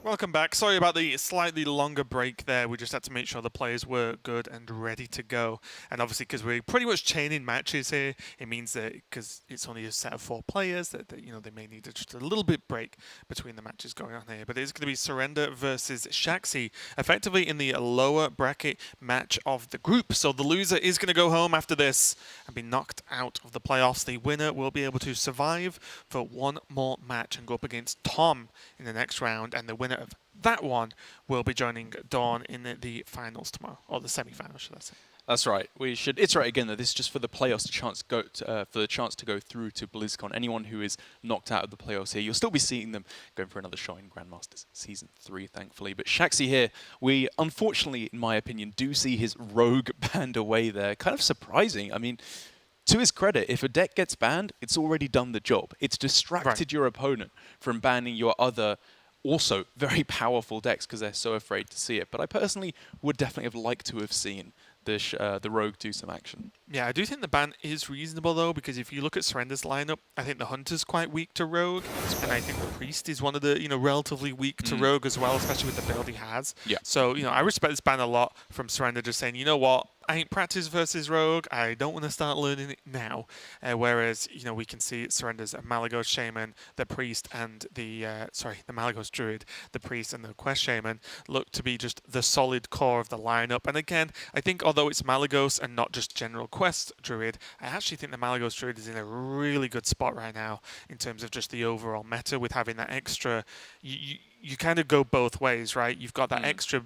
Welcome back. Sorry about the slightly longer break there. We just had to make sure the players were good and ready to go. And obviously, because we're pretty much chaining matches here, it means that because it's only a set of 4 players, that they may need just a little bit break between the matches going on here. But it's going to be Surrender versus Shaxy, effectively in the lower bracket match of the group. So the loser is going to go home after this and be knocked out of the playoffs. The winner will be able to survive for one more match and go up against Tom in the next round, and the winner of that one will be joining Dawn in the finals tomorrow, or the semi-finals, should I say. That's right. We should iterate again that this is just for the playoffs for the chance to go through to BlizzCon. Anyone who is knocked out of the playoffs here, you'll still be seeing them going for another shot in Grandmasters Season 3, thankfully. But Shaxy here, we unfortunately, in my opinion, do see his rogue banned away there. Kind of surprising. I mean, to his credit, if a deck gets banned, it's already done the job. It's distracted your opponent from banning your other also very powerful decks because they're so afraid to see it. But I personally would definitely have liked to have seen the Rogue do some action. Yeah, I do think the ban is reasonable though, because if you look at Surrender's lineup, I think the Hunter's quite weak to Rogue, and I think the Priest is one of the relatively weak to Rogue as well, especially with the build he has. Yeah. So I respect this ban a lot from Surrender, just saying, you know what, I ain't practiced versus Rogue. I don't want to start learning it now. Whereas, we can see Surrender's Malygos Shaman, the Priest, and the Malygos Druid, the Priest, and the Quest Shaman look to be just the solid core of the lineup. And again, I think although it's Malygos and not just general Quest Druid, I actually think the Malygos Druid is in a really good spot right now in terms of just the overall meta with having that extra. You kind of go both ways, right? You've got that extra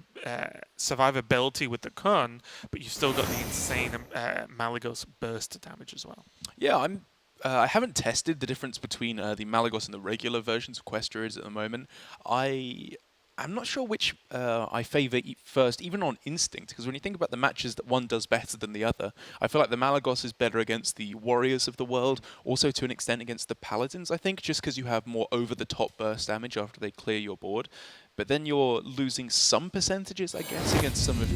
survivability with the Kun, but you've still got the insane Malygos burst damage as well. Yeah, I haven't tested the difference between the Malygos and the regular versions of Quest Druids at the moment. I'm not sure which I favour first, even on instinct, because when you think about the matches that one does better than the other, I feel like the Malygos is better against the Warriors of the world, also to an extent against the Paladins, I think, just because you have more over-the-top burst damage after they clear your board. But then you're losing some percentages, I guess, against some of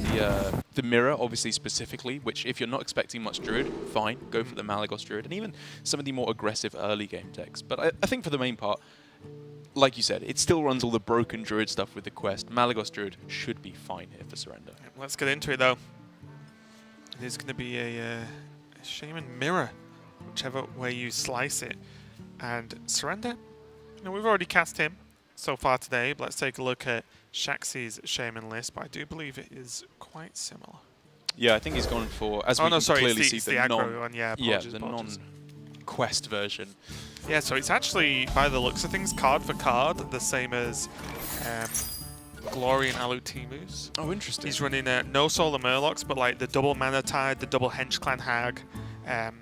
the Mirror, obviously specifically, which if you're not expecting much Druid, fine, go for the Malygos Druid, and even some of the more aggressive early game decks. But I think for the main part, like you said, it still runs all the broken Druid stuff with the Quest. Malygos Druid should be fine here for Surrender. Let's get into it, though. It is going to be a Shaman Mirror, whichever way you slice it. And Surrender, we've already cast him so far today, but let's take a look at Shaxy's Shaman list, but I do believe it is quite similar. Yeah, I think he's gone for, as we can clearly see, the aggro one. Yeah, the non-Quest version. Yeah, so it's actually, by the looks of things, card for card, the same as Glory and Alutimus. Oh, interesting. He's running no Solar Murlocs, but like the double Mana Tide, the double Hench Clan Hag, and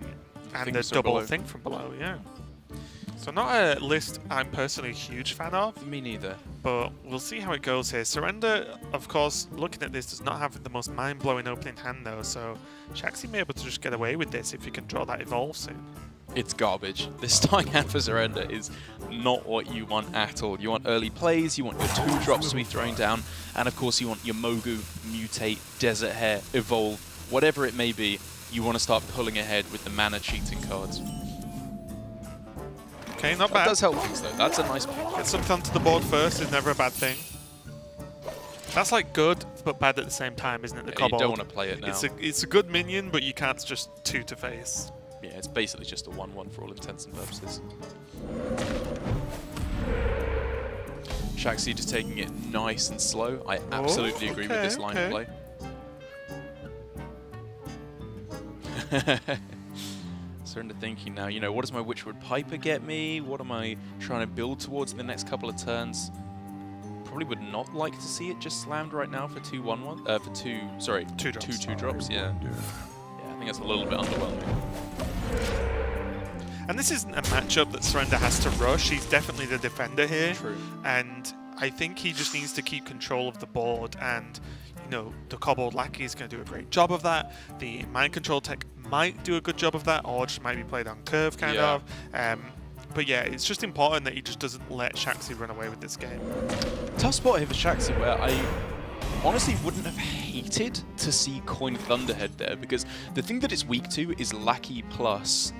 the double Thing from Below, yeah. So not a list I'm personally a huge fan of. Me neither. But we'll see how it goes here. Surrender, of course, looking at this, does not have the most mind-blowing opening hand, though, so Shaxy may be able to just get away with this if he can draw that Evolve soon. It's garbage. This starting hand for Surrender is not what you want at all. You want early plays, you want your 2-drops to be thrown down, and of course you want your Mogu, Mutate, Desert Hair, Evolve, whatever it may be, you want to start pulling ahead with the mana cheating cards. Okay, not bad. That does help things though, that's a nice pick. Get something onto the board first is never a bad thing. That's like good, but bad at the same time, isn't it? The Kobold. You don't want to play it now. It's a good minion, but you can't just 2 to face. Yeah, it's basically just a 1-1 for all intents and purposes. Shaxy just taking it nice and slow. I absolutely agree with this line of play. Surrender thinking now, what does my Witchwood Piper get me? What am I trying to build towards in the next couple of turns? Probably would not like to see it just slammed right now for 2 2-drops, yeah. I think that's a little bit underwhelming. And this isn't a matchup that Surrender has to rush. He's definitely the defender here. True. And I think he just needs to keep control of the board. And, the Kobold Lackey is going to do a great job of that. The Mind Control tech might do a good job of that, or just might be played on curve, kind of. But yeah, it's just important that he just doesn't let Shaxy run away with this game. Tough spot here for Shaxy, where I honestly wouldn't have hated to see Coin Thunderhead there, because the thing that it's weak to is Lackey plus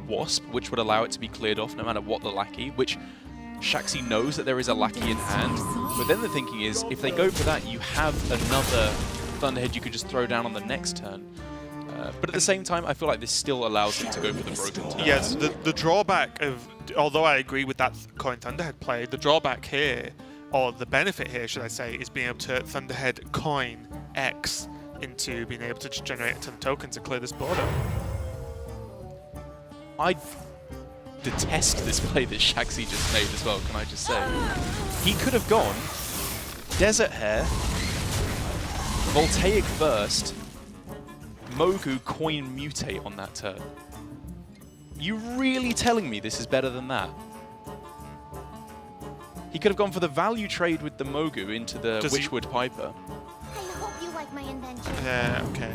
Wasp, which would allow it to be cleared off no matter what the Lackey, which Shaxy knows that there is a Lackey in hand, but then the thinking is, if they go for that, you have another Thunderhead you could just throw down on the next turn. But at the same time, I feel like this still allows him to go for the broken turn. Yes, the drawback of, although I agree with that coin Thunderhead play, the drawback here, or the benefit here, should I say, is being able to Thunderhead coin X into being able to just generate a ton of tokens and clear this board up. I detest this play that Shaxy just made as well, can I just say. He could have gone Desert Hare, Voltaic Burst, Mogu coin mutate on that turn. You really telling me this is better than that? He could have gone for the value trade with the Mogu into the Witchwood Piper. I hope you like my invention. Yeah, okay.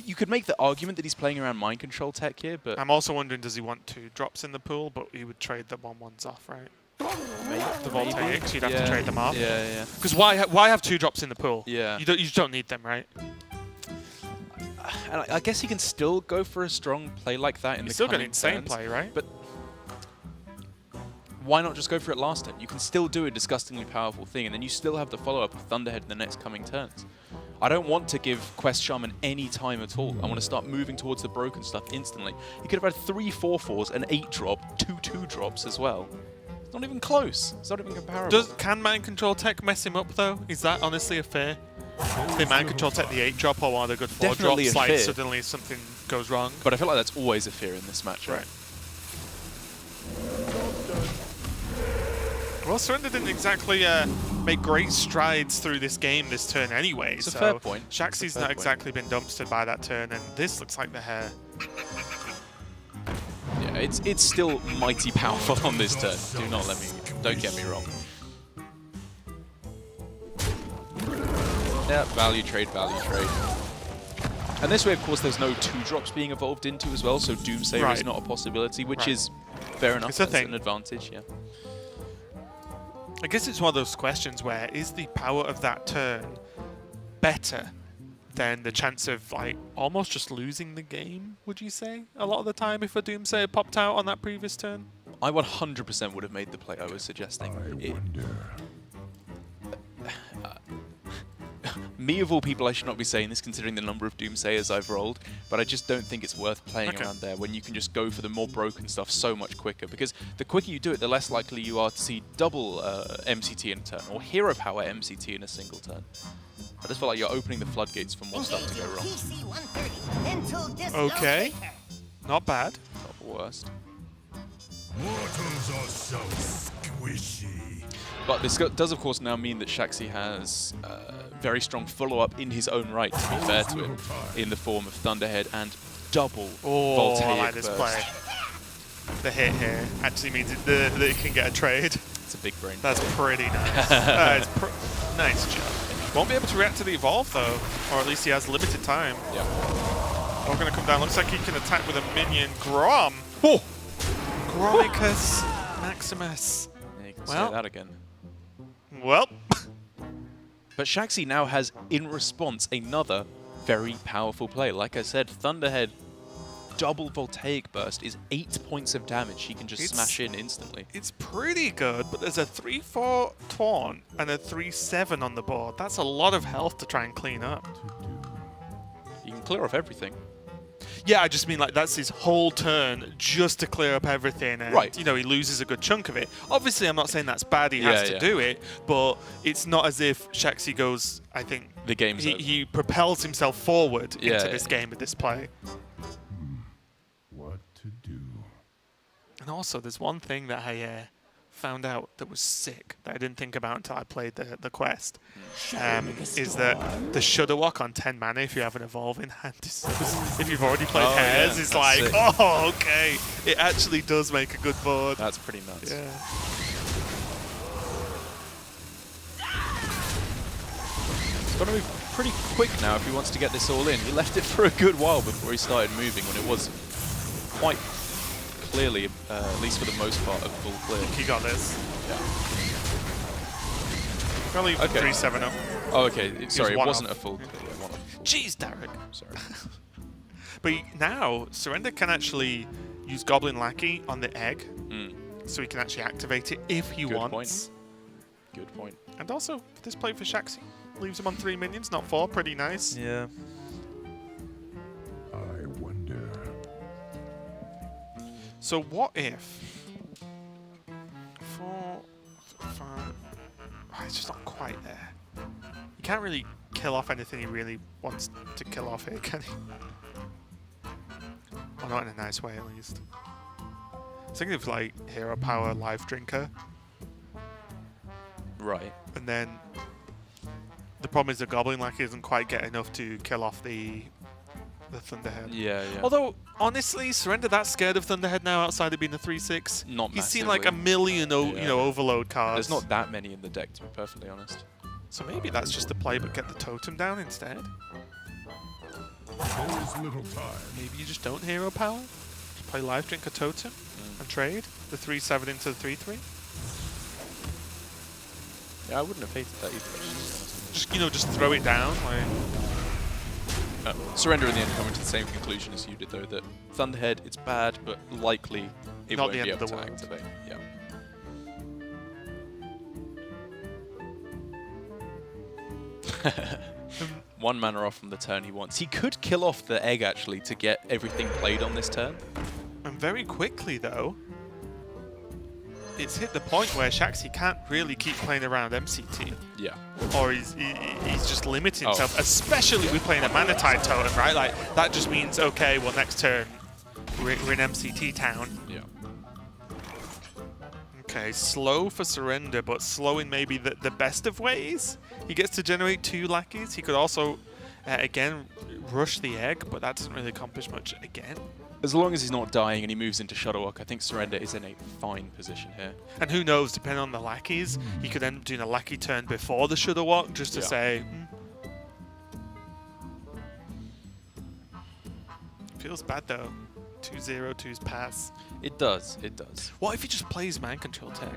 You could make the argument that he's playing around mind control tech here, but I'm also wondering, does he want 2 drops in the pool, but he would trade the 1/1s off, right? The Voltaics, you'd have to trade them off. Yeah, yeah. Because why have 2 drops in the pool? Yeah. You just don't need them, right? And I guess he can still go for a strong play like that in the Still got coming an insane turns, play, right? But why not just go for it last turn? You can still do a disgustingly powerful thing, and then you still have the follow-up of Thunderhead in the next coming turns. I don't want to give Quest Shaman any time at all. I want to start moving towards the broken stuff instantly. He could have had 3 4/4s, an 8-drop, 2 2-drops as well. It's not even close. It's not even comparable. Can mind control tech mess him up though? Is that honestly a fear? They mind control tech the 8-drop or one of the good 4 Definitely drops, a like fear. suddenly something goes wrong. But I feel like that's always a fear in this match, right? Well, Surrender didn't exactly make great strides through this game this turn anyway. It's a so fair point. Shaxy's not exactly been dumpstered by that turn, and this looks like the hair. Yeah, it's still mighty powerful on this turn. Don't get me wrong. Yeah, value trade. And this way, of course, there's no 2-drops being evolved into as well, so Doomsayer is not a possibility, which is fair enough. It's a thing. An advantage, yeah. I guess it's one of those questions where is the power of that turn better than the chance of like almost just losing the game, would you say? A lot of the time if a Doomsayer popped out on that previous turn? I 100% would have made the play I was suggesting. Me of all people, I should not be saying this considering the number of Doomsayers I've rolled, but I just don't think it's worth playing around there when you can just go for the more broken stuff so much quicker, because the quicker you do it, the less likely you are to see double MCT in a turn, or hero power MCT in a single turn. I just feel like you're opening the floodgates for more stuff to go wrong. Okay, not bad. Not the worst. Mortals are so squishy. But this does, of course, now mean that Shaxy has very strong follow-up in his own right, to be fair to him, in the form of Thunderhead and double Voltaic I like this burst. play. The hit here actually means that it can get a trade. It's a big brain. That's pretty nice. Nice job. Won't be able to react to the evolve though, or at least he has limited time. Yeah. We're going to come down. Looks like he can attack with a minion. Grom. Oh! Gromicus Maximus. Yeah, you can Well. say that again. Well. But Shaxy now has, in response, another very powerful play. Like I said, Thunderhead double Voltaic Burst is 8 points of damage he can just smash in instantly. It's pretty good, but there's a 3/4 taunt and a 3/7 on the board. That's a lot of health to try and clean up. You can clear off everything. Yeah, I just mean like that's his whole turn just to clear up everything, and you know he loses a good chunk of it. Obviously, I'm not saying that's bad. He has to do it, but it's not as if Shaxy goes. I think the game's he propels himself forward into this game with this play. What to do? And also, there's one thing that I found out that was sick that I didn't think about until I played the quest. Is that the Shudder Walk on 10 mana if you have an evolve in hand. If you've already played Hairs, it's like, sick. oh, okay. It actually does make a good board. That's pretty nuts. Yeah. He's got to move pretty quick now if he wants to get this all in. He left it for a good while before he started moving when it was quite clearly, at least for the most part, a full clear. He got this. Yeah. Probably 3/7 up. Oh, okay. Sorry, it one wasn't off. a full clear. Jeez, Derek. Sorry. But now, Surrender can actually use Goblin Lackey on the egg so he can actually activate it if he Good wants. Good point. And also, this play for Shaxy leaves him on 3 minions, not 4. Pretty nice. Yeah. I wonder. So what if 4, 5? Oh, it's just not quite there. You can't really kill off anything he really wants to kill off here, can he? Or not in a nice way, at least. I was thinking of like Hero Power Life Drinker, Right. and then the problem is the Goblin Lackey doesn't quite get enough to kill off the Thunderhead. Yeah. Although, honestly, Surrender that scared of Thunderhead now outside of being a 3/6. Not He's seen like a massively. million you know, Overload cards. There's not that many in the deck, to be perfectly honest. So maybe that's just the play, but get the totem down instead. There's little time. Maybe you just don't Hero Power. Just play Life Drink a Totem and trade the 3/7 into the 3/3. Yeah, I wouldn't have hated that either. Actually, to be honest. Just, you know, just throw it down. Like, Surrender in the end coming to the same conclusion as you did, though, that Thunderhead, it's bad, but likely it Not won't the end be of able the to world. activate. Yeah. One mana off from the turn he wants. He could kill off the egg, actually, to get everything played on this turn. and very quickly, though, it's hit the point where Shaxy can't really keep playing around MCT. Yeah. Or he's just limiting Oh. himself, especially with playing a Mana Tide Totem, right? Like, that just means, okay, well, next turn, we're in MCT town. Yeah. Okay, slow for Surrender, but slow in maybe the best of ways. He gets to generate 2 lackeys. He could also, again, rush the egg, but that doesn't really accomplish much again. As long as he's not dying and he moves into Shuttlewalk, I think Surrender is in a fine position here. And who knows, depending on the lackeys, he could end up doing a lackey turn before the Shudder Walk, just to Yeah. say, Feels bad, though. 2/0/2's pass. It does. It does. What if he just plays Mind Control Tech?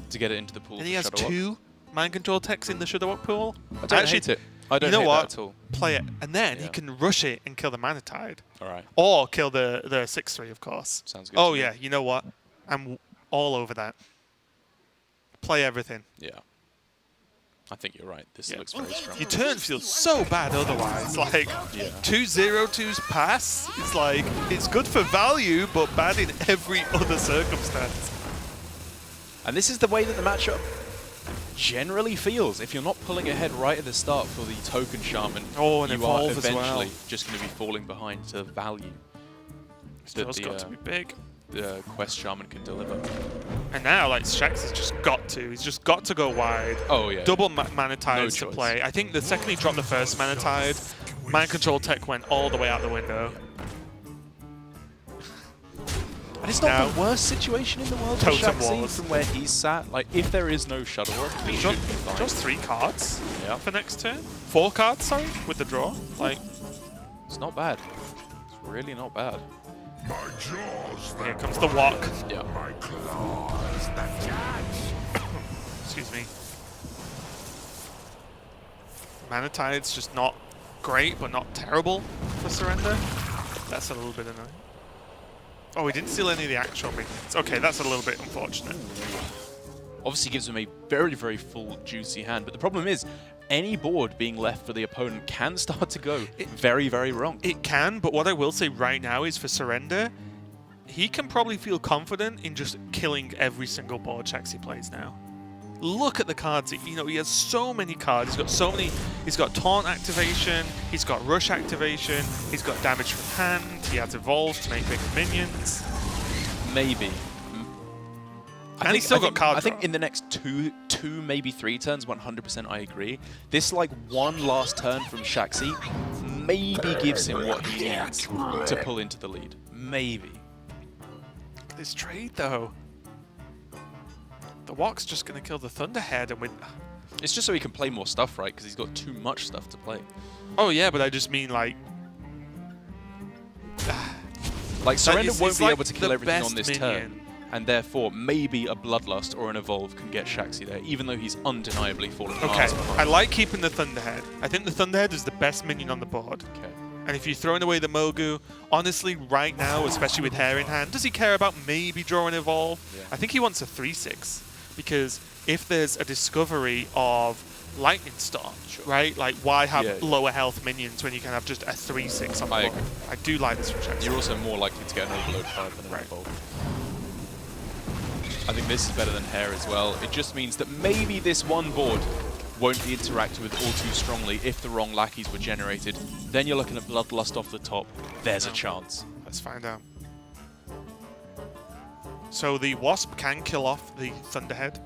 To get it into the pool. And for he has Shuttlewalk. 2 Mind Control Techs in the Shudder Walk pool? I don't hate it. I don't you know hate what? that at all. Play it. And then he Yeah. can rush it and kill the Mana Tide. All right. Or kill the 6/3, of course. Sounds good Oh, to me. yeah. You know what? I'm all over that. Play everything. Yeah. I think you're right. This Yeah. looks very strong. Your turn feels so bad otherwise. Like, Yeah. 2/0/2's pass is like, it's good for value, but bad in every other circumstance. And this is the way that the matchup generally feels. If you're not pulling ahead right at the start for the token shaman, Oh, and you evolve are as well. eventually just going to be falling behind to the value that It's got to be big. the quest shaman can deliver. And now, like, Shax has just got to. He's just got to go wide. Oh, yeah. Double Mana Tides to choice. play. I think the second he dropped the first Mana Tide, Mind Control Tech went all the way out the window. And it's not Now- the worst situation in the world for Totem Shaxy Wars. from where he's sat. Like, if there is no Shuttlewalk, he should be fine. Just 3 cards Yeah. for next turn. 4 cards, sorry, with the draw. Like, It's not bad. It's really not bad. My jaws here that comes the walk. Yeah. my claws that judge. Excuse me. Mana Tide's just not great, but not terrible for Surrender. That's a little bit annoying. Oh, we didn't steal any of the actual minions. Okay, that's a little bit unfortunate. Obviously gives him a very, very full, juicy hand. But the problem is, any board being left for the opponent can start to go very, very wrong. It can, but what I will say right now is for Surrender, he can probably feel confident in just killing every single board Shaxy plays now. Look at the cards. You know, he has so many cards. He's got so many. He's got Taunt activation. He's got Rush activation. He's got damage from hand. He has Evolve to make bigger minions. Maybe. And he's still got card I think draw. in the next two, maybe 3 turns, 100% I agree. This, like, one last turn from Shaxy maybe gives him what he needs to pull into the lead. Maybe. Look at this trade, though. The Walk's just going to kill the Thunderhead, and with. It's just so he can play more stuff, right? Because he's got too much stuff to play. Oh yeah, but I just mean like. Like, Surrender it's won't be like able to kill the everything best on this minion. turn. And therefore, maybe a Bloodlust or an Evolve can get Shaxy there, even though he's undeniably falling Okay, miles behind. I like keeping the Thunderhead. I think the Thunderhead is the best minion on the board. Okay. And if you're throwing away the Mogu, honestly, right now, especially with Hair in hand, does he care about maybe drawing Evolve? Yeah. I think he wants a 3/6, because if there's a discovery of Lightning Storm, right? Like, why have Yeah. lower health minions when you can have just a 3/6 on the I board? agree. I do like this from Shaxy. You're also more likely to get an overload card than an Right. evolve. I think this is better than Hair as well. It just means that maybe this one board won't be interacted with all too strongly if the wrong lackeys were generated. Then you're looking at Bloodlust off the top. There's a chance. Let's find out. So the Wasp can kill off the Thunderhead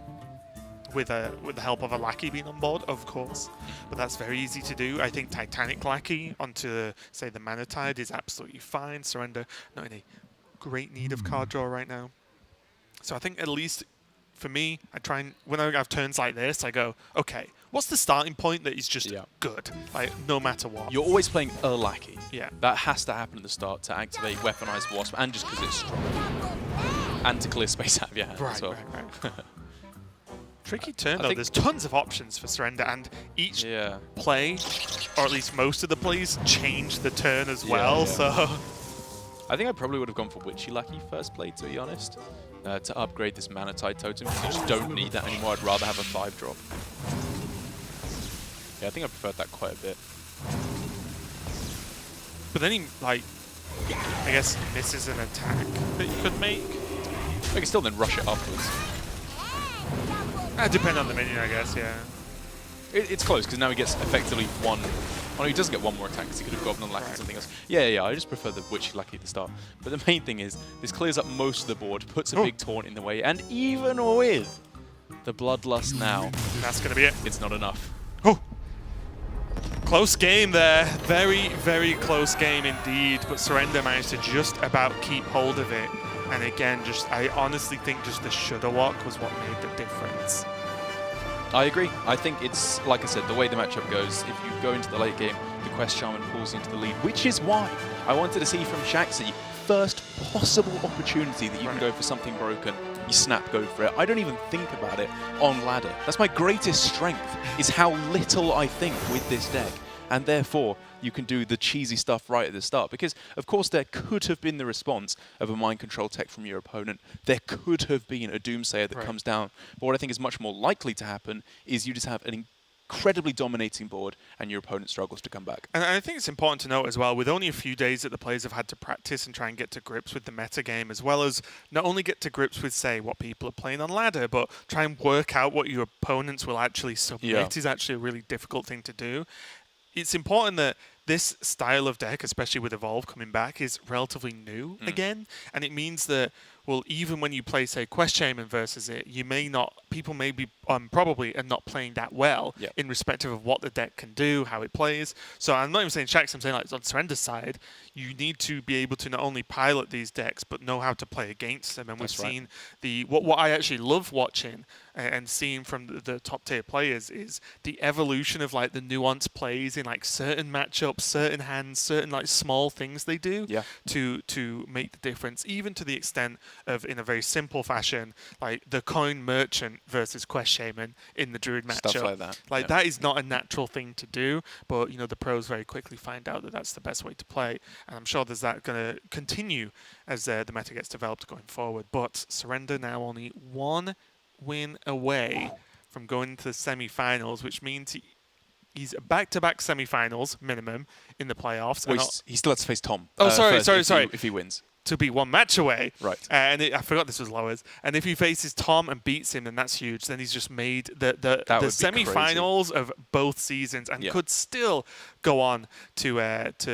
with the help of a lackey being on board, of course. But that's very easy to do. I think Titanic Lackey onto, say, the Mana Tide is absolutely fine. Surrender not in a great need of card draw right now. So I think at least for me, I try and, when I have turns like this, I go, okay, what's the starting point that is just good? Like, no matter what. You're always playing a lackey. Yeah. That has to happen at the start to activate Weaponized Wasp, and just because it's strong. And to clear space out of your hand as well. Right. Tricky turn, I though. think- There's tons of options for Surrender, and each Yeah. play, or at least most of the plays, change the turn as Yeah, well. yeah. So I think I probably would have gone for Witchy Lackey first play, to be honest, to upgrade this Mana Tide totem, because you just don't need that anymore. I'd rather have a 5-drop. Yeah, I think I preferred that quite a bit. but then he, like, I guess misses an attack that you could make. I can still then rush it upwards. Depend on the minion, I guess. Yeah. It's close, because now he gets effectively one... Oh, no, he doesn't get one more attack, because he could have gotten on Lackey something else. Yeah, I just prefer the Witchy Lackey at the start. But the main thing is, this clears up most of the board, puts a big taunt in the way, and even with the Bloodlust now, That's gonna be it. it's not enough. Oh. Close game there. Very, very close game indeed. But Surrender managed to just about keep hold of it. And again, I honestly think just the Shudder Walk was what made the difference. I agree. I think it's, like I said, the way the matchup goes, if you go into the late game, the Quest Shaman pulls you into the lead, which is why I wanted to see from Shaxy, first possible opportunity that you can go for something broken, you snap, go for it. I don't even think about it on ladder. That's my greatest strength, is how little I think with this deck. And therefore, you can do the cheesy stuff right at the start. Because, of course, there could have been the response of a mind control tech from your opponent. There could have been a Doomsayer that comes down. But what I think is much more likely to happen is you just have an incredibly dominating board and your opponent struggles to come back. And I think it's important to note as well, with only a few days that the players have had to practice and try and get to grips with the meta game, as well as not only get to grips with, say, what people are playing on ladder, but try and work out what your opponents will actually submit is actually a really difficult thing to do. It's important that this style of deck, especially with Evolve coming back, is relatively new again. And it means that, well, even when you play, say, Quest Shaman versus it, you may not, people may be probably are not playing that well in respect of what the deck can do, how it plays. So I'm not even saying Shaxy, I'm saying like on Surrender's side, you need to be able to not only pilot these decks, but know how to play against them. And we've seen what I actually love watching and seeing from the top tier players is the evolution of like the nuanced plays in like certain matchups, certain hands, certain like small things they do to make the difference, even to the extent of, in a very simple fashion, like the Coin Merchant versus Quest Shaman in the Druid matchup. Stuff like that. Like that is not a natural thing to do, but you know the pros very quickly find out that that's the best way to play, and I'm sure there's that going to continue as the meta gets developed going forward. But Surrender now only one win away from going into the semi-finals, which means he's back-to-back semi-finals minimum in the playoffs. Well, he still has to face Tom. Oh, sorry. If he wins. To be one match away. Right. And I forgot this was lowers. And if he faces Tom and beats him, then that's huge. Then he's just made the semi-finals of both seasons and could still go on to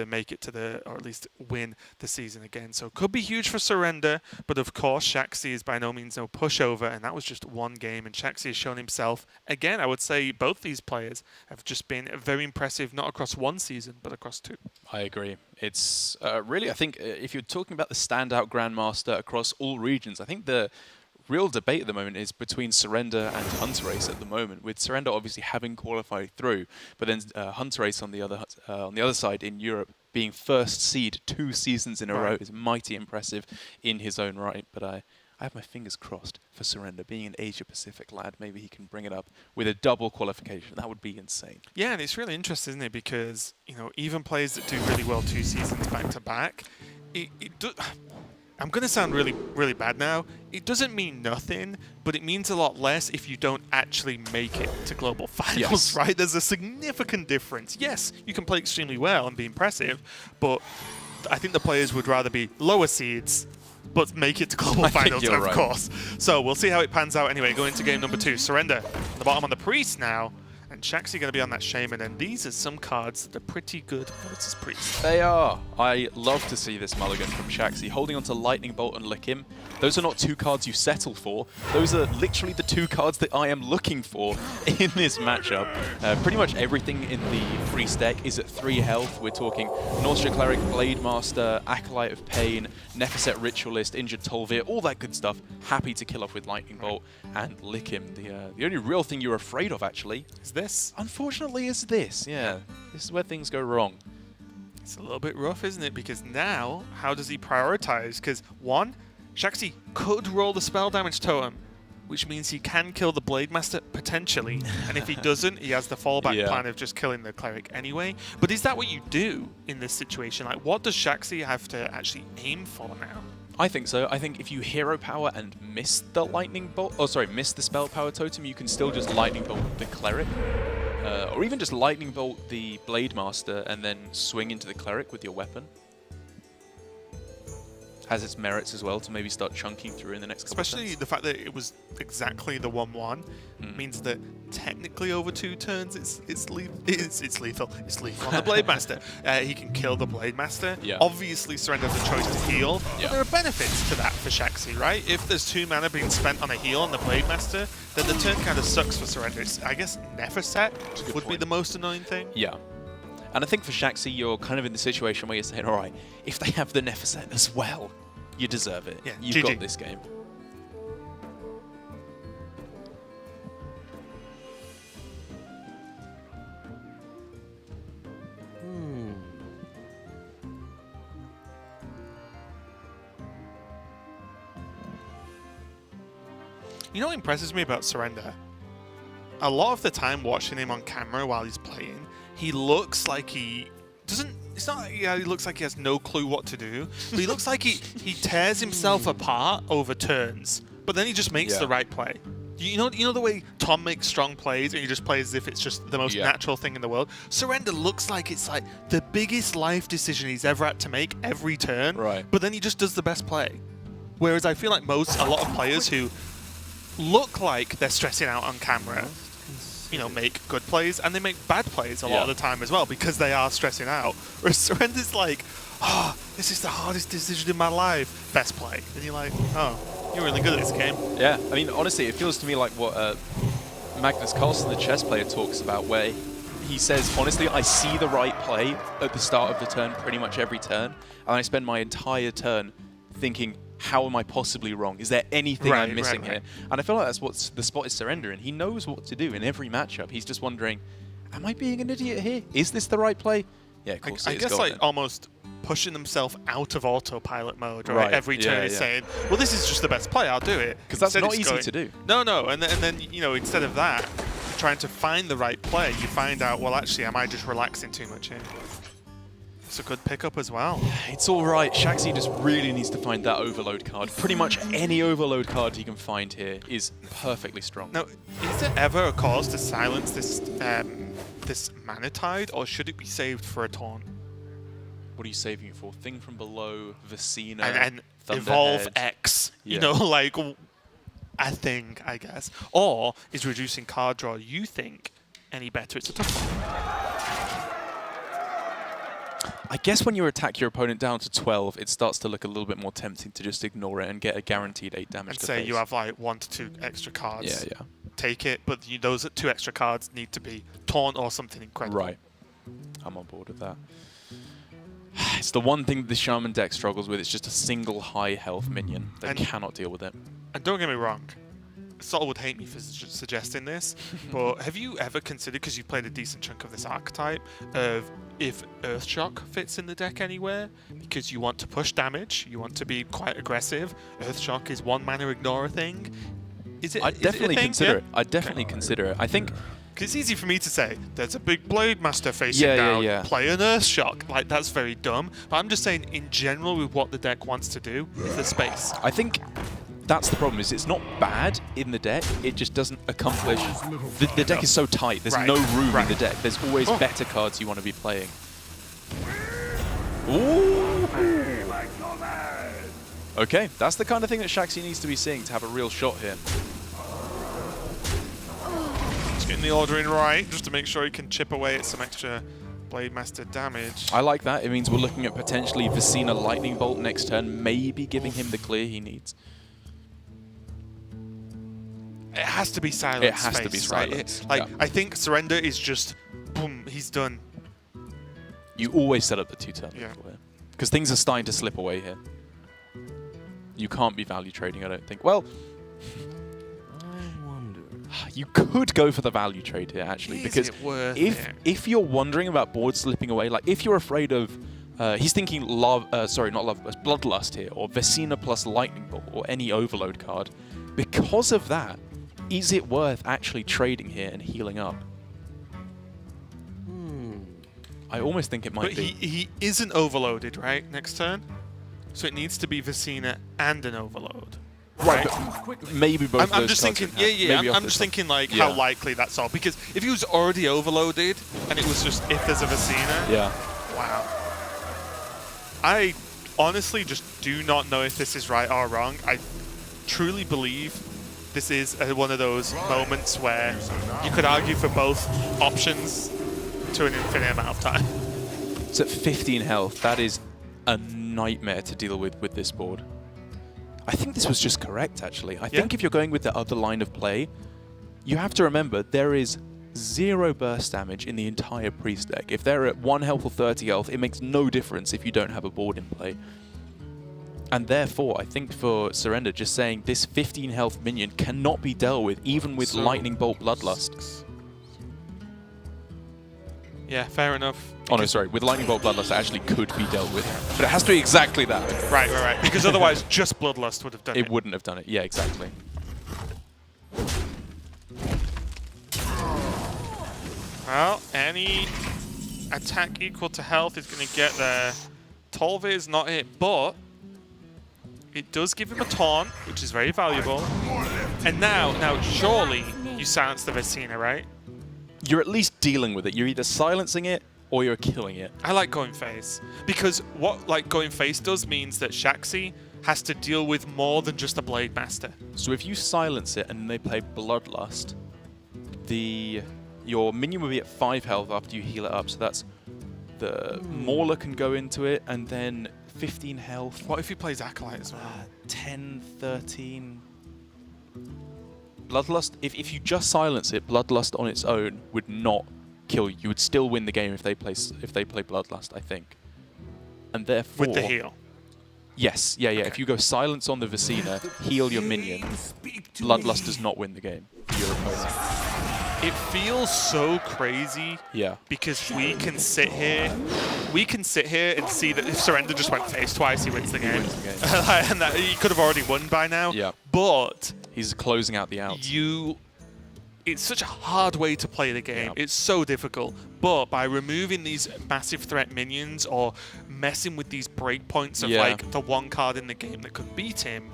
make it to or at least win the season again. So it could be huge for Surrender. But of course, Shaxy is by no means no pushover. And that was just one game. And Shaxy has shown himself. Again, I would say both these players have just been very impressive, not across one season, but across two. I agree. It's really, I think, if you're talking about the standout Grandmaster across all regions, I think the real debate at the moment is between Surrender and Hunter Race at the moment, with Surrender obviously having qualified through, but then Hunter Race on the other side in Europe being first seed 2 seasons in a row is mighty impressive in his own right. But I have my fingers crossed for Surrender. Being an Asia-Pacific lad, maybe he can bring it up with a double qualification. That would be insane. Yeah, and it's really interesting, isn't it? Because, you know, even players that do really well 2 seasons back to back, I'm going to sound really, really bad now. It doesn't mean nothing, but it means a lot less if you don't actually make it to global finals, Yes. right? There's a significant difference. Yes, you can play extremely well and be impressive, but I think the players would rather be lower seeds but make it to global I think finals, you're of right. course. So we'll see how it pans out anyway. Going into game number 2. Surrender. On the bottom on the Priest now. And Shaxy going to be on that Shaman. And these are some cards that are pretty good versus Priest. They are. I love to see this mulligan from Shaxy, holding onto Lightning Bolt and Lick Him. Those are not 2 cards you settle for. Those are literally the 2 cards that I am looking for in this matchup. Pretty much everything in the Priest deck is at 3 health. We're talking Nausea Cleric, Blade Master, Acolyte of Pain, Nefeset Ritualist, Injured Tolvir, all that good stuff. Happy to kill off with Lightning Bolt and Lick Him. The only real thing you're afraid of, actually, Is this? unfortunately, is this. Yeah, this is where things go wrong. It's a little bit rough, isn't it? Because now, how does he prioritize? Because, one, Shaxy could roll the spell damage totem, which means he can kill the Blade Master potentially. And if he doesn't, he has the fallback Yeah. plan of just killing the Cleric anyway. But is that what you do in this situation? Like, what does Shaxy have to actually aim for now? I think so. I think if you hero power and miss the lightning bolt, miss the spell power totem, you can still just lightning bolt the cleric, or even just lightning bolt the blade master and then swing into the cleric with your weapon. Has its merits as well to maybe start chunking through in the next couple of Especially turns. the fact that it was exactly the 1/1 means that technically over 2 turns it's lethal. It's lethal on the Blade Master. He can kill the Blade Master. Yeah. Obviously, Surrender has a choice to heal. Yeah. But there are benefits to that for Shaxy, right? If there's 2 mana being spent on a heal on the Blade Master, then the turn kind of sucks for Surrender. I guess Nefeset would be point. the most annoying thing. Yeah. And I think for Shaxy, you're kind of in the situation where you're saying, all right, if they have the Nefeset as well, you deserve it. Yeah, You've GG. got this game. You know what impresses me about Surrender? A lot of the time watching him on camera while he's playing, he looks like he doesn't... It's not like he looks like he has no clue what to do, but he looks like he tears himself apart over turns, but then he just makes Yeah. the right play. You know the way Tom makes strong plays and he just plays as if it's just the most Yeah. natural thing in the world? Surrender looks like it's like the biggest life decision he's ever had to make every turn, Right. but then he just does the best play. Whereas I feel like a lot of players who look like they're stressing out on camera, you know, make good plays, and they make bad plays a lot of the time as well because they are stressing out. Whereas Surrender's like, this is the hardest decision in my life. Best play. And you're like, oh, you're really good at this game. Yeah, I mean, honestly, it feels to me like what Magnus Carlsen, the chess player, talks about, where he says, honestly, I see the right play at the start of the turn pretty much every turn, and I spend my entire turn thinking, how am I possibly wrong? Is there anything Right, I'm missing right. here? And I feel like that's what the spot is Surrender in. He knows what to do in every matchup. He's just wondering, am I being an idiot here? Is this the right play? Yeah, of course I it is. guess Go on like then. almost pushing himself out of autopilot mode, right? Right, Every turn yeah, he's yeah. saying, well, this is just the best play, I'll do it. 'Cause that's Instead not he's easy going, to do. No, and then, you know, instead of that, trying to find the right play, you find out, well, actually, am I just relaxing too much here? It's a good pickup as well. It's all right. Shaxy just really needs to find that overload card. Pretty much any overload card he can find here is perfectly strong. Now, is there ever a cause to silence this this Mana Tide, or should it be saved for a taunt? What are you saving it for? Thing from Below, Vicina, And Thunderhead. Evolve X, you Yeah. know, like a thing, I guess. Or is reducing card draw, you think, any better? It's a tough one. I guess when you attack your opponent down to 12, it starts to look a little bit more tempting to just ignore it and get a guaranteed 8 damage And to say face. you have like 1 to 2 extra cards. Yeah, yeah. Take it, but those 2 extra cards need to be taunt or something incredible. Right. I'm on board with that. It's the one thing the Shaman deck struggles with. It's just a single high health minion that And- cannot deal with it. And don't get me wrong, Sol would hate me for suggesting this, but have you ever considered, because you've played a decent chunk of this archetype, of if Earthshock fits in the deck anywhere, because you want to push damage, you want to be quite aggressive. Earthshock is 1 mana ignore a thing. Is it? I'd is definitely it a thing? consider Yeah? it. I'd definitely consider it. I think. Because it's easy for me to say, there's a big Blade Master facing Yeah, yeah, down, yeah. play an Earthshock. Like, that's very dumb. But I'm just saying, in general, with what the deck wants to do, is the space. I think that's the problem. Is it's not bad in the deck. It just doesn't accomplish. The deck is so tight. There's Right, no room right. in the deck. There's always Oh. better cards you want to be playing. Ooh. Okay, that's the kind of thing that Shaxy needs to be seeing to have a real shot here. Just getting the ordering right, just to make sure he can chip away at some extra Blade Master damage. I like that. It means we're looking at potentially Vicina Lightning Bolt next turn, maybe giving him the clear he needs. It has to be silence. It has to be space, right? silence, Like, yeah. I think Surrender is just, boom, he's done. You always set up the 2-turn Yeah. because things are starting to slip away here. You can't be value trading, I don't think. Well, you could go for the value trade here, actually, Is because it worth if it? if you're wondering about boards slipping away, like if you're afraid of, he's thinking Bloodlust here, or Vicina plus Lightning Bolt, or any Overload card. Because of that, is it worth actually trading here and healing up? I almost think it might But be. he isn't overloaded, right, next turn? So it needs to be Vicina and an overload. Right? But maybe both. I'm those just cards thinking, can yeah, have- maybe off I'm the just top. thinking like Yeah. how likely that's all. Because if he was already overloaded and it was just if there's a Vicina, Yeah. wow. I honestly just do not know if this is right or wrong. I truly believe this is one of those moments where you could argue for both options to an infinite amount of time. It's at 15 health. That is a nightmare to deal with this board. I think this was just correct, actually. I think if you're going with the other line of play, you have to remember there is 0 burst damage in the entire priest deck. If they're at 1 health or 30 health, it makes no difference if you don't have a board in play. And therefore, I think for Surrender, just saying this 15 health minion cannot be dealt with, even with So- Lightning Bolt Bloodlust. Yeah, fair enough. Oh no, sorry, with Lightning Bolt Bloodlust it actually could be dealt with. But it has to be exactly that. Right. Because otherwise, just Bloodlust would have done it. It wouldn't have done it. Yeah, exactly. Well, any attack equal to health is going to get there. Tolve is not it, but it does give him a taunt, which is very valuable. And now, surely you silence the Vicina, right? You're at least dealing with it. You're either silencing it or you're killing it. I like going face because what going face does means that Shaxy has to deal with more than just a Blade Master. So if you silence it and they play Bloodlust, your minion will be at 5 health after you heal it up. So that's the Mauler can go into it, and then 15 health. What if he plays Acolyte as well? 10, 13. Bloodlust, if you just silence it, Bloodlust on its own would not kill you. You would still win the game if they play Bloodlust, I think. And therefore... With the heal. Yes, yeah. If you go silence on the Vicina, heal your minion, Bloodlust does not win the game for your opponent. It feels so crazy. Yeah. Because we can sit here and see that if Surrender just went face twice, he wins the game. And that he could have already won by now. Yeah. But He's closing out the outs. it's such a hard way to play the game. Yeah. It's so difficult. But by removing these massive threat minions or messing with these breakpoints of like the one card in the game that could beat him,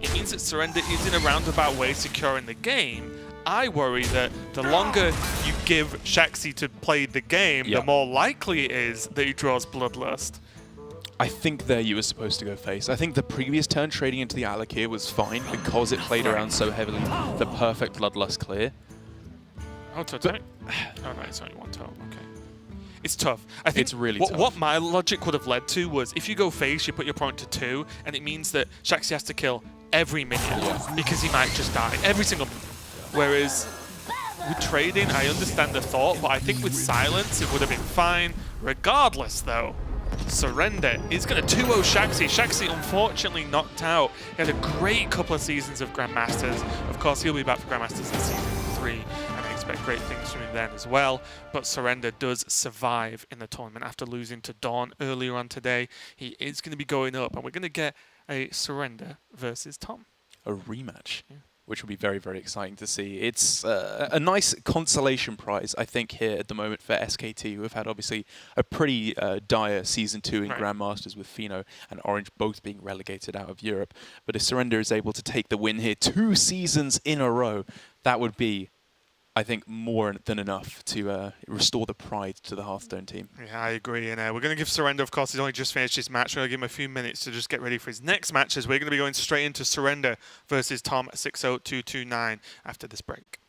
it means that Surrender is in a roundabout way securing the game. I worry that the longer you give Shaxy to play the game, the more likely it is that he draws Bloodlust. I think there you were supposed to go face. I think the previous turn trading into the Alakir was fine because it played around so heavily the perfect Bloodlust clear. Oh, totem? Oh no, it's only one totem. Okay. It's tough. I think It's really tough. tough. What my logic would have led to was if you go face, you put your opponent to 2, and it means that Shaxy has to kill every minion because he might just die. Every single minion. Whereas with trading, I understand the thought, but I think with silence, it would have been fine. Regardless, though, Surrender is going to 2-0 Shaxy. Shaxy, unfortunately, knocked out. He had a great couple of seasons of Grandmasters. Of course, he'll be back for Grandmasters in Season 3, and expect great things from him then as well. But Surrender does survive in the tournament after losing to Dawn earlier on today. He is going to be going up, and we're going to get a Surrender versus Tom. A rematch. Yeah. Which will be very, very exciting to see. It's a nice consolation prize, I think, here at the moment for SKT, who have had obviously a pretty dire Season 2 in Grandmasters with Fino and Orange both being relegated out of Europe. But if Surrender is able to take the win here 2 seasons in a row, that would be, I think, more than enough to restore the pride to the Hearthstone team. Yeah, I agree. And we're going to give Surrender, of course, he's only just finished his match. We're going to give him a few minutes to just get ready for his next matches. We're going to be going straight into Surrender versus Tom 60229 after this break.